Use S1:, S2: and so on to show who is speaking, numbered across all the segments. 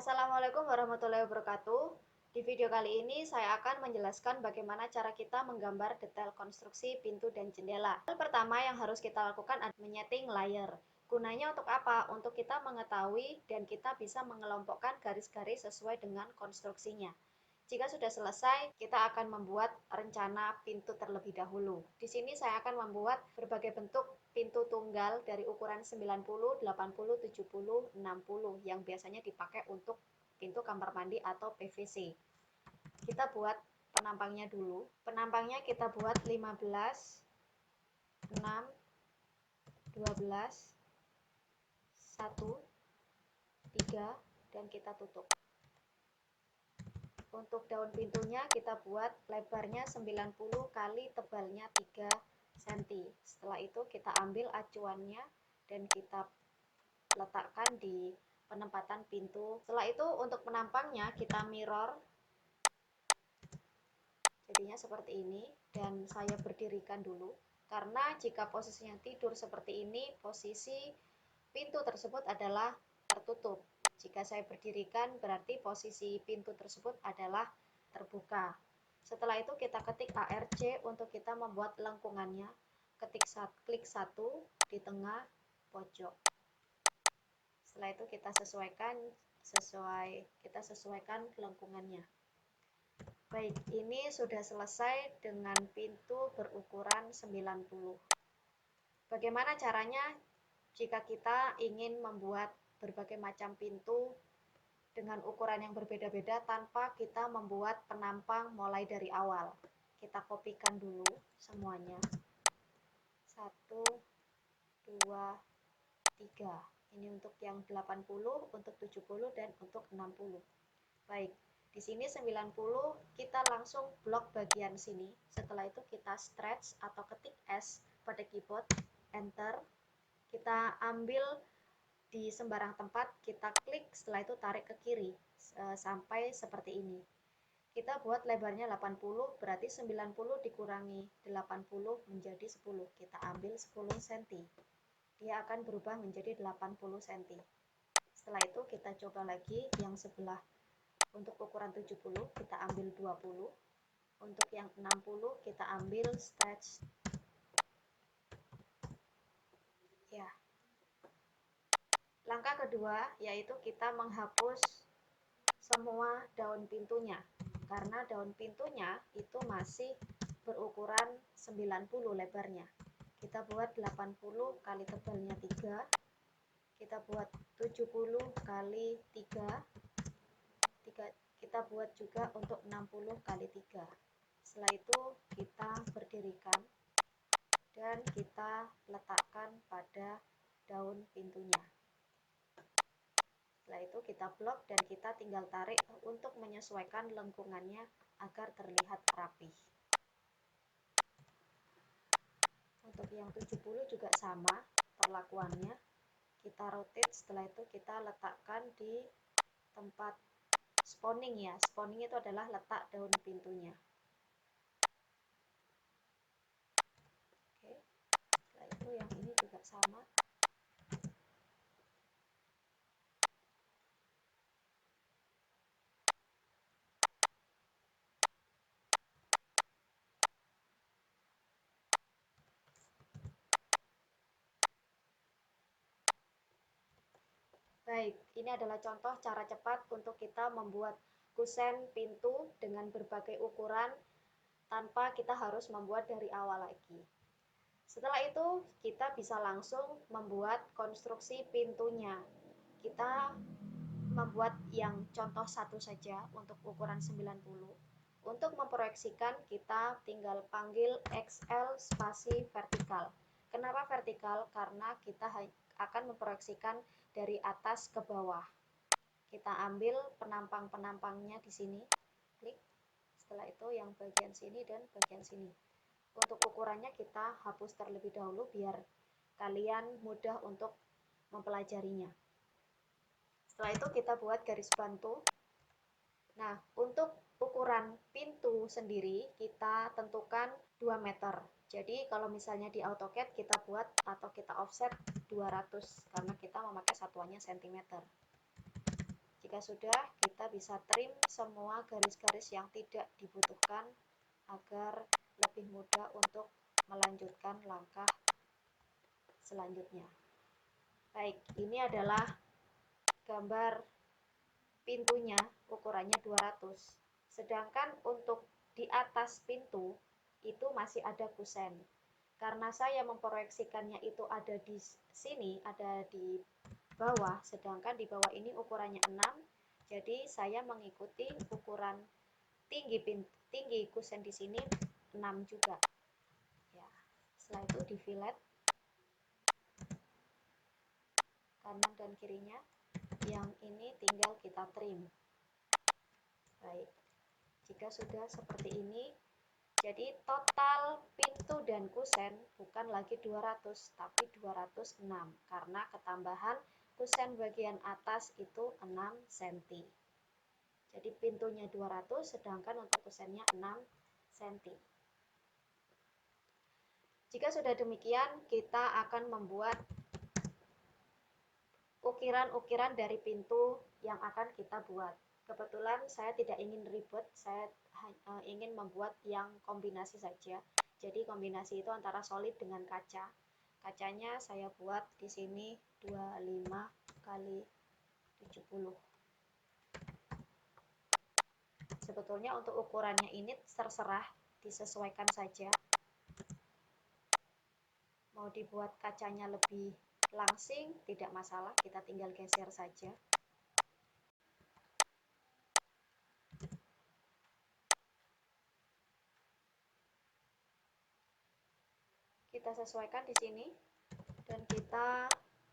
S1: Assalamualaikum warahmatullahi wabarakatuh. Di video kali ini saya akan menjelaskan bagaimana cara kita menggambar detail konstruksi pintu dan jendela. Hal pertama yang harus kita lakukan adalah menyeting layer. Gunanya untuk apa? Untuk kita mengetahui dan kita bisa mengelompokkan garis-garis sesuai dengan konstruksinya. Jika sudah selesai, kita akan membuat rencana pintu terlebih dahulu. Di sini saya akan membuat berbagai bentuk pintu tunggal dari ukuran 90, 80, 70, 60 yang biasanya dipakai untuk pintu kamar mandi atau PVC. Kita buat penampangnya dulu. Penampangnya kita buat 15, 6, 12, 1, 3, dan kita tutup. Untuk daun pintunya kita buat lebarnya 90 kali tebalnya 3 cm. Setelah itu kita ambil acuannya dan kita letakkan di penempatan pintu. Setelah itu untuk penampangnya kita mirror. Jadinya seperti ini, dan saya berdirikan dulu. Karena jika posisinya tidur seperti ini, posisi pintu tersebut adalah tertutup. Jika saya berdirikan, berarti posisi pintu tersebut adalah terbuka. Setelah itu kita ketik ARC untuk kita membuat lengkungannya. Klik 1 di tengah pojok. Setelah itu kita sesuaikan lengkungannya. Baik, ini sudah selesai dengan pintu berukuran 90. Bagaimana caranya jika kita ingin membuat berbagai macam pintu dengan ukuran yang berbeda-beda tanpa kita membuat penampang mulai dari awal? Kita kopikan dulu semuanya. 1, 2, 3. Ini untuk yang 80, untuk 70, dan untuk 60. Baik, di sini 90 kita langsung blok bagian sini. Setelah itu kita stretch atau ketik S pada keyboard, enter. Kita ambil di sembarang tempat, kita klik, setelah itu tarik ke kiri sampai seperti ini. Kita buat lebarnya 80, berarti 90 dikurangi 80 menjadi 10. Kita ambil 10 cm. Dia akan berubah menjadi 80 cm. Setelah itu kita coba lagi yang sebelah. Untuk ukuran 70 kita ambil 20. Untuk yang 60 kita ambil stretch. Ya. Langkah kedua yaitu kita menghapus semua daun pintunya. Karena daun pintunya itu masih berukuran 90 lebarnya. Kita buat 80 kali tebalnya 3. Kita buat 70 kali 3. Kita buat juga untuk 60 kali 3. Setelah itu kita berdirikan dan kita letakkan pada daun pintunya. Setelah itu kita blok dan kita tinggal tarik untuk menyesuaikan lengkungannya agar terlihat rapi. Untuk yang 70 juga sama perlakuannya. Kita rotate, setelah itu kita letakkan di tempat spawning ya. Spawning itu adalah letak daun pintunya. Oke. Setelah itu yang ini juga sama. Baik, ini adalah contoh cara cepat untuk kita membuat kusen pintu dengan berbagai ukuran tanpa kita harus membuat dari awal lagi. Setelah itu, kita bisa langsung membuat konstruksi pintunya. Kita membuat yang contoh satu saja untuk ukuran 90. Untuk memproyeksikan, kita tinggal panggil XL spasi vertikal. Kenapa vertikal? Karena kita akan memproyeksikan dari atas ke bawah. Kita ambil penampang-penampangnya di sini, klik. Setelah itu yang bagian sini dan bagian sini. Untuk ukurannya kita hapus terlebih dahulu biar kalian mudah untuk mempelajarinya. Setelah itu kita buat garis bantu. Nah, untuk ukuran pintu sendiri kita tentukan 2 meter. Jadi kalau misalnya di AutoCAD kita buat atau kita offset 200 karena kita memakai satuannya cm. Jika sudah, kita bisa trim semua garis-garis yang tidak dibutuhkan agar lebih mudah untuk melanjutkan langkah selanjutnya. Baik, ini adalah gambar pintunya, ukurannya 200. Sedangkan untuk di atas pintu itu masih ada kusen. Karena saya memproyeksikannya itu ada di sini, ada di bawah, sedangkan di bawah ini ukurannya 6. Jadi saya mengikuti ukuran tinggi kusen di sini 6 juga. Ya, setelah itu di fillet kanan dan kirinya. Yang ini tinggal kita trim. Baik, jika sudah seperti ini, jadi total pintu dan kusen bukan lagi 200 tapi 206 karena ketambahan kusen bagian atas itu 6 cm. Jadi pintunya 200 sedangkan untuk kusennya 6 cm. Jika sudah demikian, kita akan membuat ukiran-ukiran dari pintu yang akan kita buat. Kebetulan saya tidak ingin ribet, saya ingin membuat yang kombinasi saja. Jadi kombinasi itu antara solid dengan kaca. Kacanya saya buat di sini 25 kali 70. Sebetulnya untuk ukurannya ini terserah, disesuaikan saja. Mau dibuat kacanya lebih langsing, tidak masalah, kita tinggal geser saja. Kita sesuaikan di sini dan kita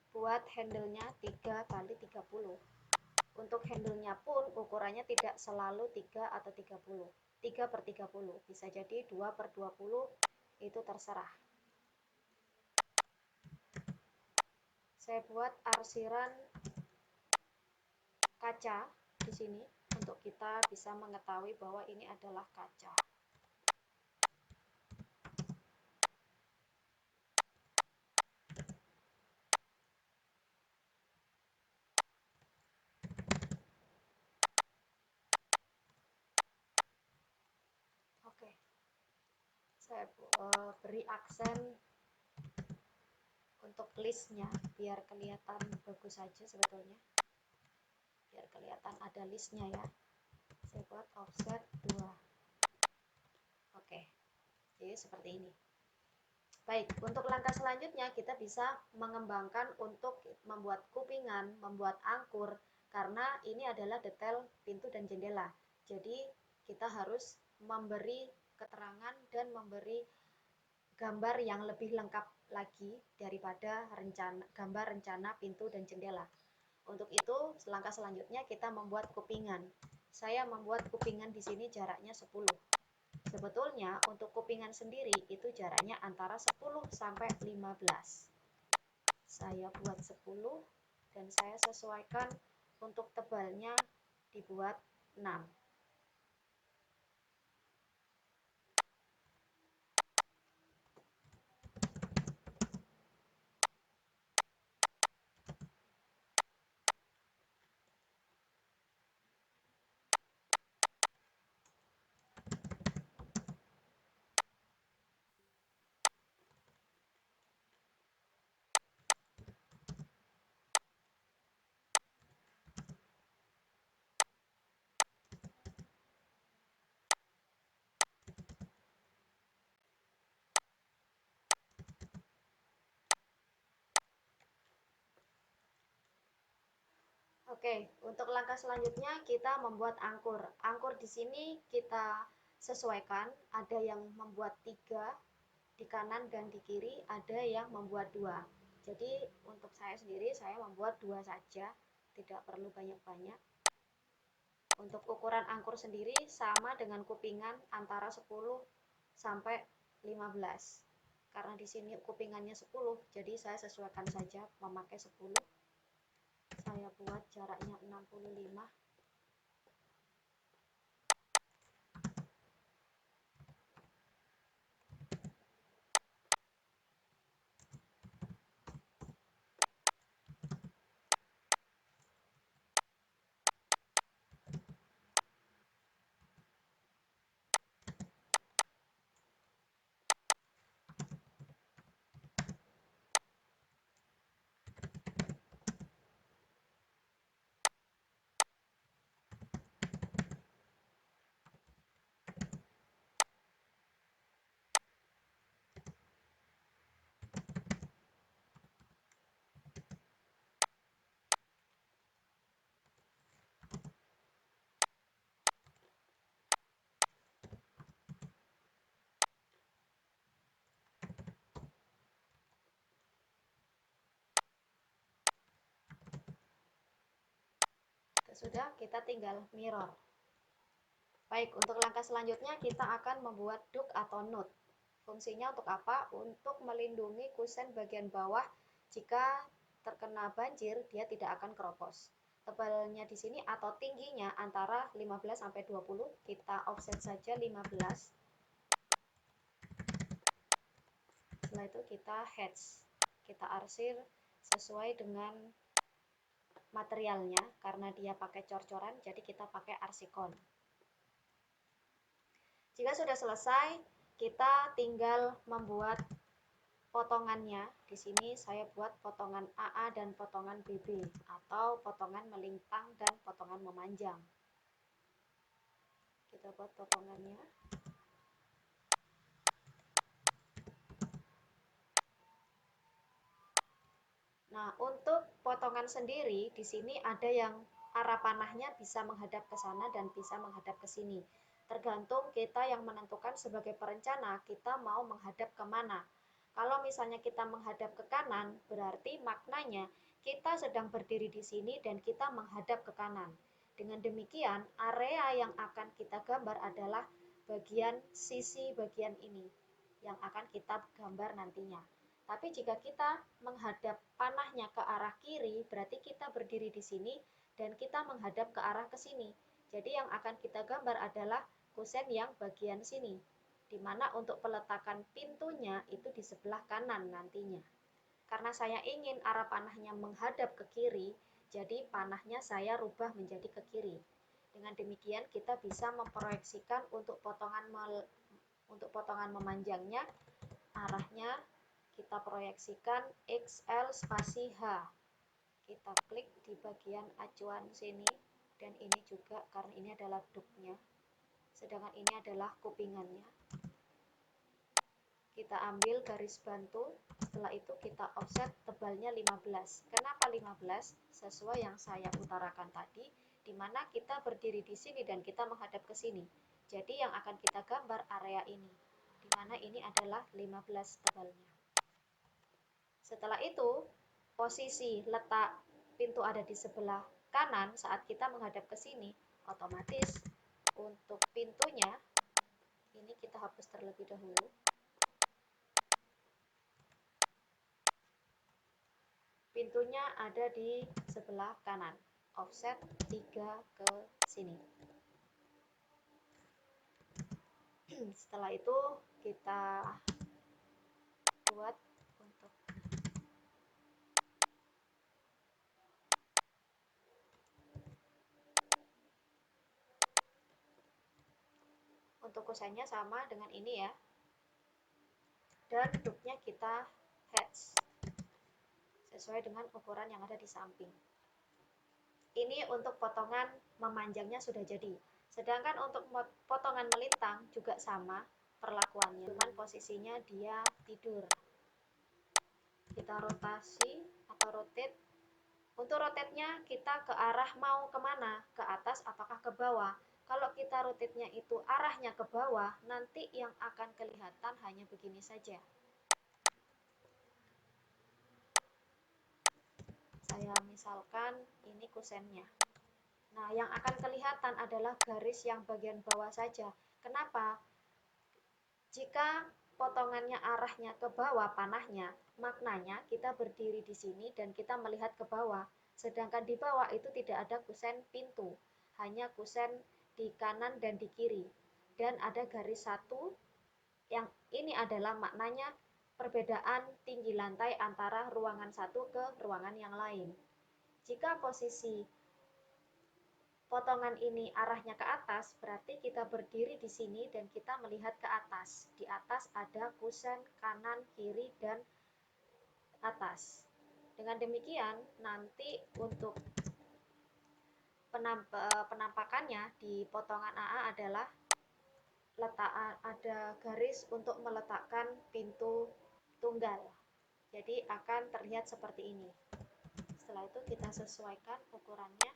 S1: buat handle-nya 3 kali 30. Untuk handle-nya pun ukurannya tidak selalu 3 atau 30. 3 per 30, bisa jadi 2 per 20, itu terserah. Saya buat arsiran kaca di sini untuk kita bisa mengetahui bahwa ini adalah kaca. Oke, saya beri aksen untuk listnya biar kelihatan bagus saja sebetulnya, biar kelihatan ada listnya ya. Saya buat offset 2. Oke, jadi seperti ini. Baik, untuk langkah selanjutnya kita bisa mengembangkan untuk membuat kupingan, membuat angkur, karena ini adalah detail pintu dan jendela. Jadi kita harus memberi keterangan dan memberi gambar yang lebih lengkap lagi daripada gambar rencana pintu dan jendela. Untuk itu, langkah selanjutnya kita membuat kupingan. Saya membuat kupingan di sini jaraknya 10. Sebetulnya untuk kupingan sendiri itu jaraknya antara 10 sampai 15. Saya buat 10 dan saya sesuaikan untuk tebalnya dibuat 6. Oke, untuk langkah selanjutnya kita membuat angkur. Angkur di sini kita sesuaikan, ada yang membuat 3 di kanan dan di kiri, ada yang membuat 2. Jadi untuk saya sendiri saya membuat 2 saja, tidak perlu banyak-banyak. Untuk ukuran angkur sendiri sama dengan kupingan antara 10 sampai 15. Karena di sini kupingannya 10, jadi saya sesuaikan saja memakai 10. Saya buat jaraknya 65. sudah, kita tinggal mirror. Baik, untuk langkah selanjutnya kita akan membuat duk atau nut. Fungsinya untuk apa? Untuk melindungi kusen bagian bawah jika terkena banjir, dia tidak akan keropos. Tebalnya di sini atau tingginya antara 15 sampai 20, kita offset saja 15. Setelah itu kita hatch. Kita arsir sesuai dengan materialnya, karena dia pakai cor-coran, jadi kita pakai arsikon. Jika sudah selesai, kita tinggal membuat potongannya. Di sini saya buat potongan AA dan potongan BB, atau potongan melintang dan potongan memanjang. Kita buat potongannya. Nah, untuk potongan sendiri di sini ada yang arah panahnya bisa menghadap ke sana dan bisa menghadap ke sini. Tergantung kita yang menentukan sebagai perencana, kita mau menghadap kemana. Kalau misalnya kita menghadap ke kanan, berarti maknanya kita sedang berdiri di sini dan kita menghadap ke kanan. Dengan demikian, area yang akan kita gambar adalah bagian sisi bagian ini yang akan kita gambar nantinya. Tapi jika kita menghadap panahnya ke arah kiri, berarti kita berdiri di sini dan kita menghadap ke arah ke sini. Jadi yang akan kita gambar adalah kusen yang bagian sini, di mana untuk peletakan pintunya itu di sebelah kanan nantinya. Karena saya ingin arah panahnya menghadap ke kiri, jadi panahnya saya rubah menjadi ke kiri. Dengan demikian kita bisa memproyeksikan untuk potongan memanjangnya, arahnya kita proyeksikan XL spasi H. Kita klik di bagian acuan sini, dan ini juga karena ini adalah duknya, sedangkan ini adalah kupingannya. Kita ambil garis bantu, setelah itu kita offset tebalnya 15. Kenapa 15? Sesuai yang saya utarakan tadi, di mana kita berdiri di sini dan kita menghadap ke sini. Jadi yang akan kita gambar area ini, di mana ini adalah 15 tebalnya. Setelah itu, posisi letak pintu ada di sebelah kanan saat kita menghadap ke sini, otomatis untuk pintunya, ini kita hapus terlebih dahulu. Pintunya ada di sebelah kanan, offset 3 ke sini. Setelah itu kita buat untuk kusennya sama dengan ini ya, dan duknya kita hatch sesuai dengan ukuran yang ada di samping. Ini untuk potongan memanjangnya sudah jadi. Sedangkan untuk potongan melintang juga sama perlakuannya, cuman posisinya dia tidur. Kita rotasi atau rotate. Untuk rotate-nya kita ke arah mau kemana? Ke atas apakah ke bawah? Kalau kita rotate-nya itu arahnya ke bawah, nanti yang akan kelihatan hanya begini saja. Saya misalkan ini kusennya. Nah, yang akan kelihatan adalah garis yang bagian bawah saja. Kenapa? Jika potongannya arahnya ke bawah panahnya, maknanya kita berdiri di sini dan kita melihat ke bawah. Sedangkan di bawah itu tidak ada kusen pintu, hanya kusen di kanan dan di kiri. Dan ada garis satu, yang ini adalah maknanya perbedaan tinggi lantai antara ruangan satu ke ruangan yang lain. Jika posisi potongan ini arahnya ke atas, berarti kita berdiri di sini dan kita melihat ke atas. Di atas ada kusen kanan, kiri, dan atas. Dengan demikian, nanti untuk penampakannya di potongan AA adalah ada garis untuk meletakkan pintu tunggal. Jadi akan terlihat seperti ini. Setelah itu kita sesuaikan ukurannya.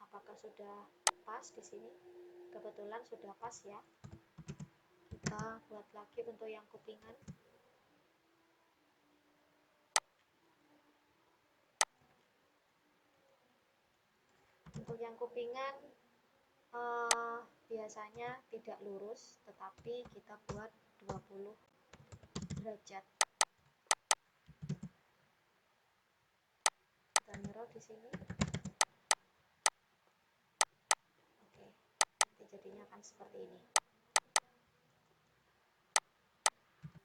S1: Apakah sudah pas di sini? Kebetulan sudah pas ya. Kita buat lagi untuk yang kupingan. Untuk yang kupingan biasanya tidak lurus, tetapi kita buat 20 derajat. Kita mirror di sini. Oke, nanti jadinya akan seperti ini.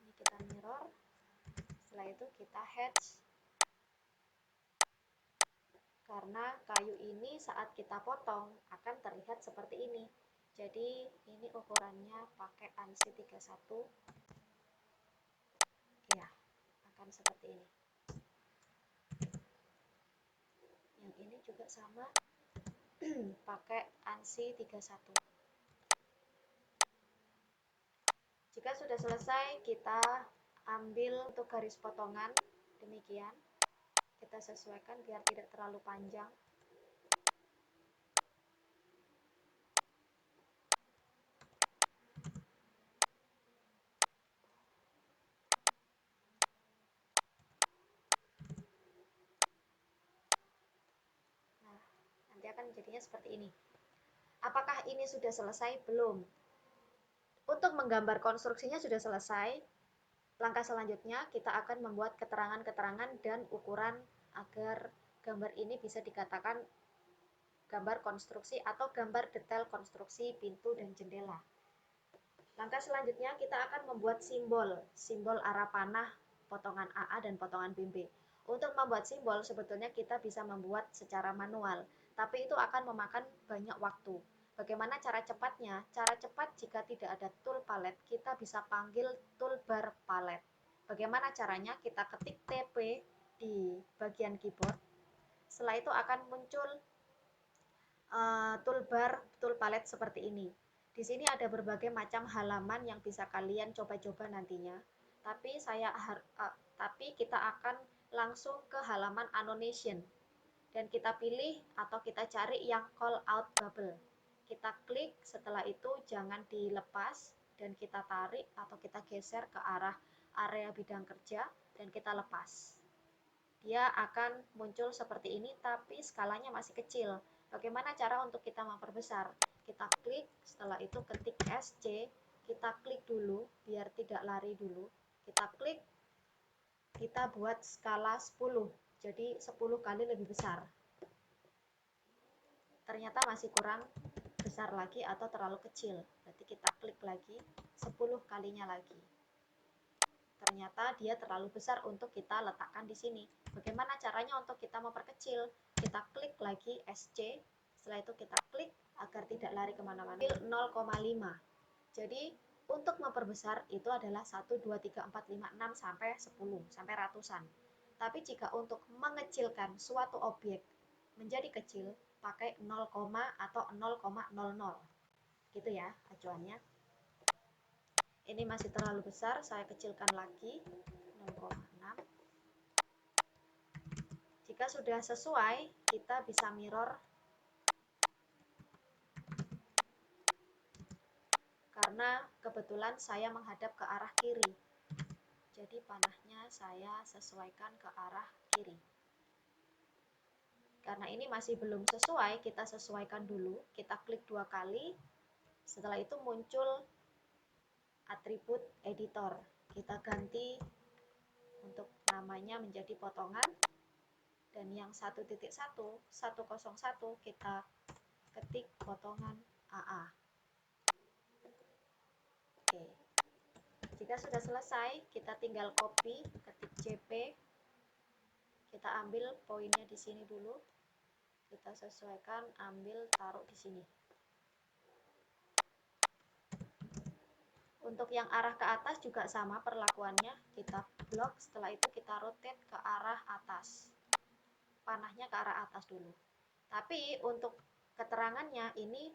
S1: Ini kita mirror. Setelah itu kita hatch. Karena kayu ini saat kita potong akan terlihat seperti ini. Jadi ini ukurannya pakai ANSI 31. Ya, akan seperti ini. Yang ini juga sama, pakai ANSI 31. Jika sudah selesai, kita ambil untuk garis potongan. Demikian. Kita sesuaikan biar tidak terlalu panjang. Nah, nanti akan jadinya seperti ini. Apakah ini sudah selesai? Belum. Untuk menggambar konstruksinya sudah selesai. Langkah selanjutnya kita akan membuat keterangan-keterangan dan ukuran agar gambar ini bisa dikatakan gambar konstruksi atau gambar detail konstruksi pintu dan jendela. Langkah selanjutnya kita akan membuat simbol arah panah potongan AA dan potongan BB. Untuk membuat simbol sebetulnya kita bisa membuat secara manual, tapi itu akan memakan banyak waktu. Bagaimana cara cepatnya? Cara cepat jika tidak ada tool palette, kita bisa panggil toolbar palette. Bagaimana caranya? Kita ketik TP di bagian keyboard. Setelah itu akan muncul tool palette seperti ini. Di sini ada berbagai macam halaman yang bisa kalian coba-coba nantinya. Tapi kita akan langsung ke halaman annotation dan kita pilih atau kita cari yang call out bubble. Kita klik, setelah itu jangan dilepas dan kita tarik atau kita geser ke arah area bidang kerja dan kita lepas. Dia akan muncul seperti ini tapi skalanya masih kecil. Bagaimana cara untuk kita memperbesar? Kita klik, setelah itu ketik SC, kita klik dulu biar tidak lari dulu. Kita klik, kita buat skala 10, jadi 10 kali lebih besar. Ternyata masih kurang besar lagi atau terlalu kecil, berarti kita klik lagi 10 kalinya lagi. Ternyata dia terlalu besar untuk kita letakkan di sini. Bagaimana caranya untuk kita memperkecil? Kita klik lagi SC, setelah itu kita klik agar tidak lari kemana-mana. 0,5. Jadi untuk memperbesar itu adalah 1, 2, 3, 4, 5, 6, sampai 10, sampai ratusan. Tapi jika untuk mengecilkan suatu objek menjadi kecil, pakai 0, atau 0,00. Gitu ya acuannya. Ini masih terlalu besar, saya kecilkan lagi 0,6. Jika sudah sesuai, kita bisa mirror. Karena kebetulan saya menghadap ke arah kiri. Jadi panahnya saya sesuaikan ke arah kiri. Karena ini masih belum sesuai, kita sesuaikan dulu. Kita klik 2 kali. Setelah itu muncul atribut editor. Kita ganti untuk namanya menjadi potongan. Dan yang 1.1, 101 kita ketik potongan AA. Oke. Jika sudah selesai, kita tinggal copy, ketik CP. Kita ambil poinnya di sini dulu. Kita sesuaikan, ambil, taruh di sini. Untuk yang arah ke atas juga sama perlakuannya. Kita blok, setelah itu kita rotate ke arah atas. Panahnya ke arah atas dulu. Tapi untuk keterangannya ini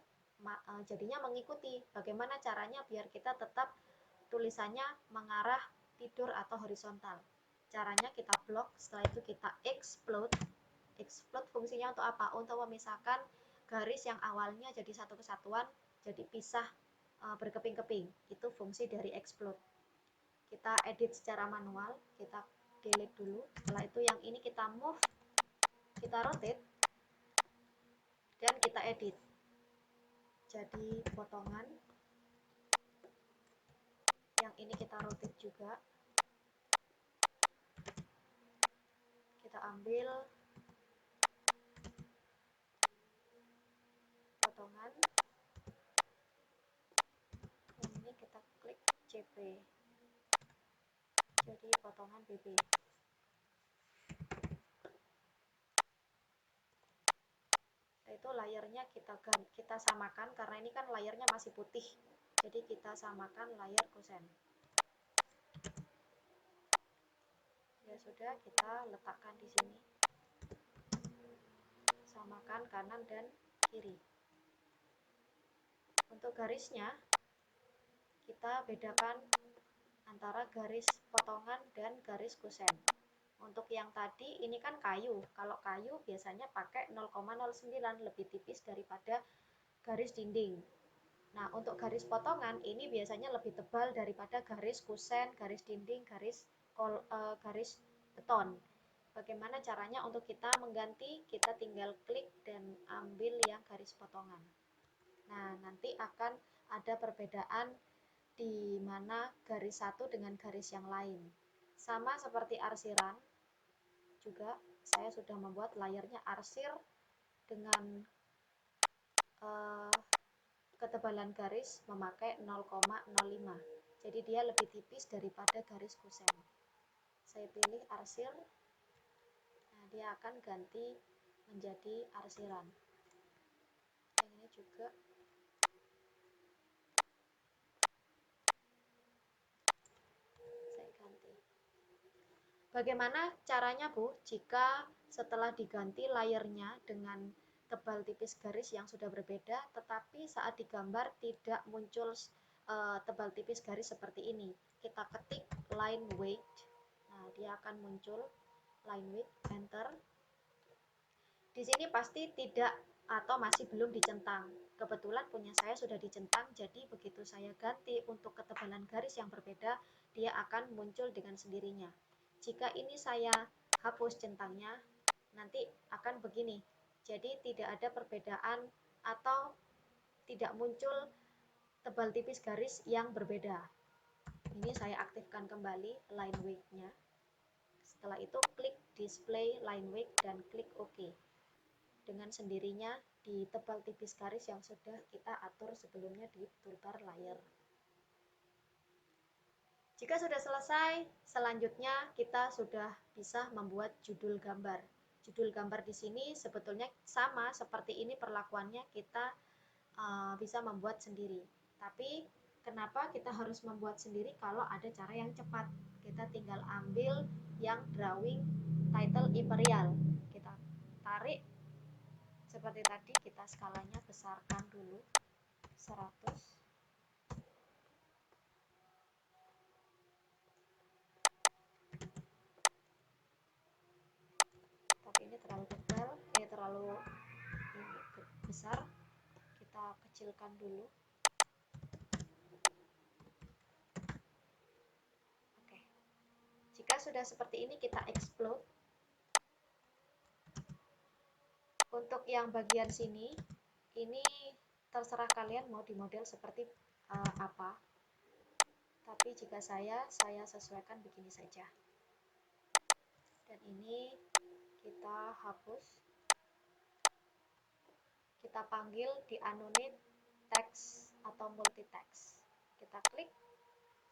S1: jadinya mengikuti. Bagaimana caranya biar kita tetap tulisannya mengarah tidur atau horizontal. Caranya kita blok, setelah itu kita explode. Explode fungsinya untuk apa? Untuk memisahkan garis yang awalnya jadi satu kesatuan, jadi pisah berkeping-keping. Itu fungsi dari explode. Kita edit secara manual, kita delete dulu. Setelah itu yang ini kita move, kita rotate. dan kita edit. Jadi potongan yang ini kita rotate juga, kita ambil potongan yang ini, kita klik CP, jadi potongan BB. Itu layernya kita samakan, karena ini kan layernya masih putih, jadi kita samakan layar kusen. Ya sudah, kita letakkan di sini, samakan kanan dan kiri. Untuk garisnya kita bedakan antara garis potongan dan garis kusen. Untuk yang tadi ini kan kayu, kalau kayu biasanya pakai 0,09, lebih tipis daripada garis dinding. Nah, untuk garis potongan ini biasanya lebih tebal daripada garis kusen, garis dinding, garis beton. Bagaimana caranya untuk kita mengganti? Kita tinggal klik dan ambil yang garis potongan. Nah, nanti akan ada perbedaan di mana garis satu dengan garis yang lain. Sama seperti arsiran, juga saya sudah membuat layarnya arsir dengan ketebalan garis memakai 0,05. Jadi dia lebih tipis daripada garis kusen. Saya pilih arsir. Nah, dia akan ganti menjadi arsiran. Yang ini juga saya ganti. Bagaimana caranya, Bu, jika setelah diganti layernya dengan tebal tipis garis yang sudah berbeda, tetapi saat digambar tidak muncul tebal tipis garis seperti ini? Kita ketik line weight. Nah, dia akan muncul line weight, enter. Di sini pasti tidak atau masih belum dicentang. Kebetulan punya saya sudah dicentang, jadi begitu saya ganti untuk ketebalan garis yang berbeda, dia akan muncul dengan sendirinya. Jika ini saya hapus centangnya, nanti akan begini. Jadi tidak ada perbedaan atau tidak muncul tebal tipis garis yang berbeda. Ini saya aktifkan kembali line weight-nya. Setelah itu klik display line weight dan klik OK. Dengan sendirinya di tebal tipis garis yang sudah kita atur sebelumnya di toolbar layer. Jika sudah selesai, selanjutnya kita sudah bisa membuat judul gambar. Judul gambar di sini sebetulnya sama seperti ini perlakuannya, kita bisa membuat sendiri. Tapi kenapa kita harus membuat sendiri kalau ada cara yang cepat? Kita tinggal ambil yang drawing title imperial. Kita tarik seperti tadi, kita skalanya besarkan dulu 100. Tapi ini terlalu tebal, terlalu besar. Kita kecilkan dulu. Oke. Jika sudah seperti ini, kita explode. Untuk yang bagian sini, ini terserah kalian mau dimodel seperti apa. Tapi jika saya sesuaikan begini saja. Dan ini kita hapus. Kita panggil di unit text atau multitext. Kita klik.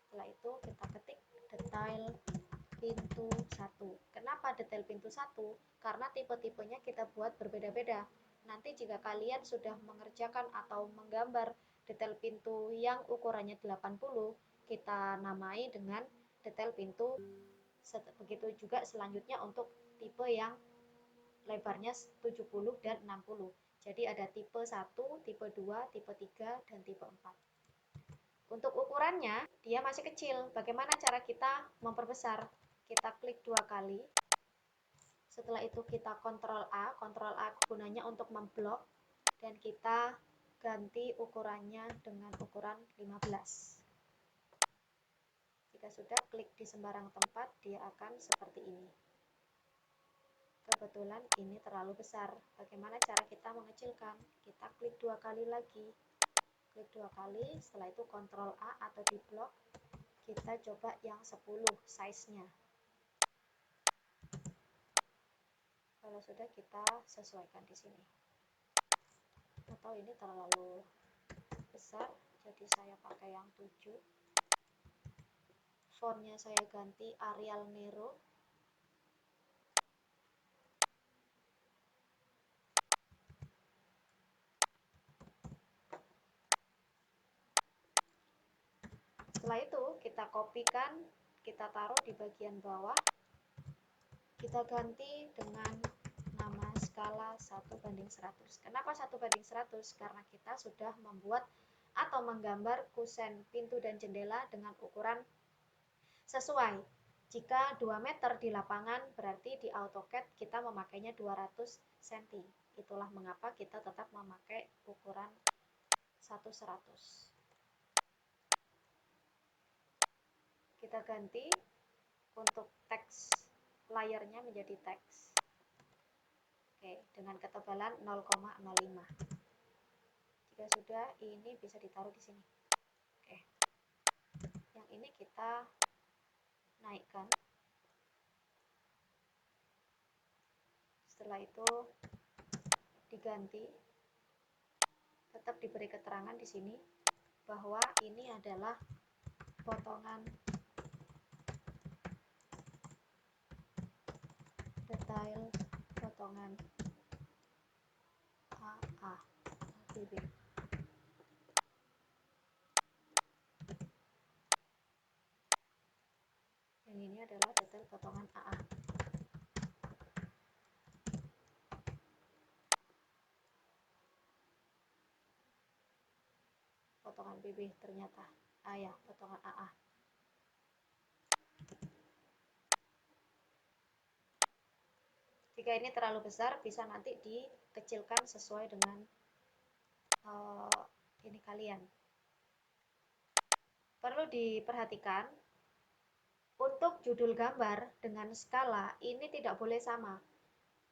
S1: Setelah itu kita ketik detail pintu 1. Kenapa detail pintu 1? Karena tipe-tipenya kita buat berbeda-beda. Nanti jika kalian sudah mengerjakan atau menggambar detail pintu yang ukurannya 80, kita namai dengan detail pintu. Begitu juga selanjutnya untuk tipe yang lebarnya 70 dan 60. Jadi ada tipe 1, tipe 2, tipe 3, dan tipe 4. Untuk ukurannya, dia masih kecil. Bagaimana cara kita memperbesar? Kita klik 2 kali. Setelah itu kita Ctrl A. Ctrl A gunanya untuk memblok. Dan kita ganti ukurannya dengan ukuran 15. Jika sudah, klik di sembarang tempat, dia akan seperti ini. kebetulan ini terlalu besar. Bagaimana cara kita mengecilkan? Kita klik 2 kali lagi. Klik 2 kali, setelah itu Ctrl A atau di blok. Kita coba yang 10 size-nya. Kalau sudah, kita sesuaikan di sini. Atau ini terlalu besar, jadi saya pakai yang 7. Fontnya saya ganti Arial Nero. Setelah itu kita kopikan, kita taruh di bagian bawah. Kita ganti dengan nama skala 1:100. Kenapa 1:100? Karena kita sudah membuat atau menggambar kusen pintu dan jendela dengan ukuran sesuai. Jika 2 meter di lapangan, berarti di AutoCAD kita memakainya 200 cm. Itulah mengapa kita tetap memakai ukuran 1:100. Kita ganti untuk teks layarnya menjadi teks. Oke, dengan ketebalan 0,05. Jika sudah, ini bisa ditaruh di sini. Oke. Yang ini kita naikkan. Setelah itu diganti. Tetap diberi keterangan di sini bahwa ini adalah potongan detail potongan AA BB. Yang ini adalah detail potongan AA. Potongan BB ternyata. Ya, potongan AA. Jika ini terlalu besar, bisa nanti dikecilkan sesuai dengan ini kalian. Perlu diperhatikan, untuk judul gambar dengan skala ini tidak boleh sama.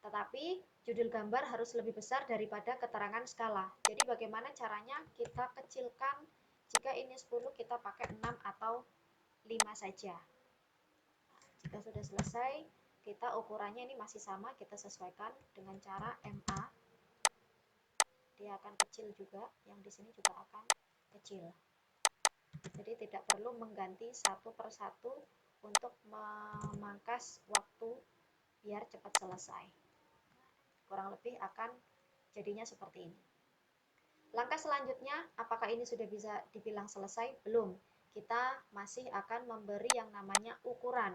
S1: Tetapi judul gambar harus lebih besar daripada keterangan skala. Jadi bagaimana caranya? Kita kecilkan, jika ini 10 kita pakai 6 atau 5 saja. Jika sudah selesai, kita ukurannya ini masih sama, kita sesuaikan dengan cara MA. Dia akan kecil juga, yang di sini juga akan kecil. Jadi tidak perlu mengganti satu persatu untuk memangkas waktu biar cepat selesai. Kurang lebih akan jadinya seperti ini. Langkah selanjutnya, apakah ini sudah bisa dibilang selesai? Belum. Kita masih akan memberi yang namanya ukuran.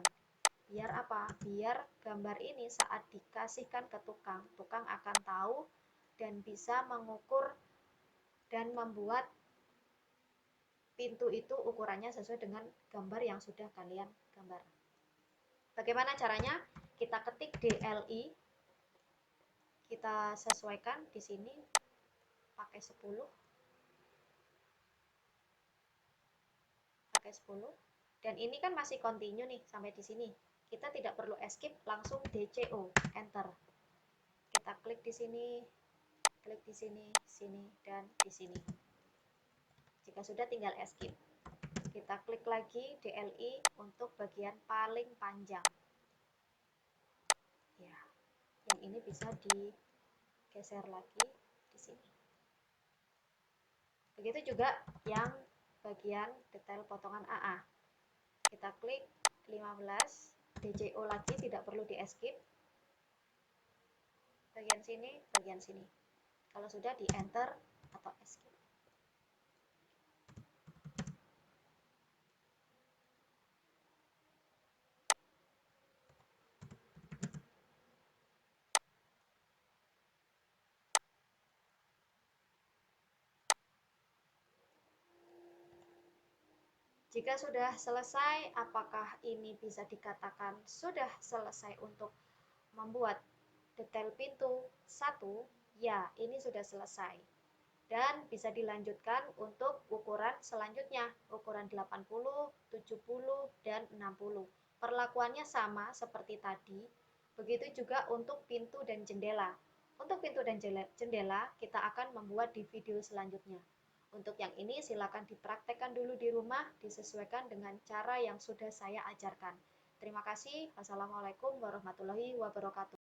S1: Biar apa? Biar gambar ini saat dikasihkan ke tukang, tukang akan tahu dan bisa mengukur dan membuat pintu itu ukurannya sesuai dengan gambar yang sudah kalian gambar. Bagaimana caranya? Kita ketik DLI, kita sesuaikan di sini pakai 10, dan ini kan masih continue nih sampai di sini. Kita tidak perlu escape, langsung DCO, enter. Kita klik di sini, sini, dan di sini. Jika sudah, tinggal escape. Kita klik lagi DLI untuk bagian paling panjang. Ya, yang ini bisa digeser lagi di sini. Begitu juga yang bagian detail potongan AA. Kita klik 15, DCO lagi, tidak perlu di escape. Bagian sini, bagian sini. Kalau sudah, di enter atau escape. Jika sudah selesai, apakah ini bisa dikatakan sudah selesai untuk membuat detail pintu 1? Ya, ini sudah selesai. Dan bisa dilanjutkan untuk ukuran selanjutnya, ukuran 80, 70, dan 60. Perlakuannya sama seperti tadi. Begitu juga untuk pintu dan jendela. Untuk pintu dan jendela, kita akan membuat di video selanjutnya. Untuk yang ini silakan dipraktekkan dulu di rumah, disesuaikan dengan cara yang sudah saya ajarkan. Terima kasih. Wassalamualaikum warahmatullahi wabarakatuh.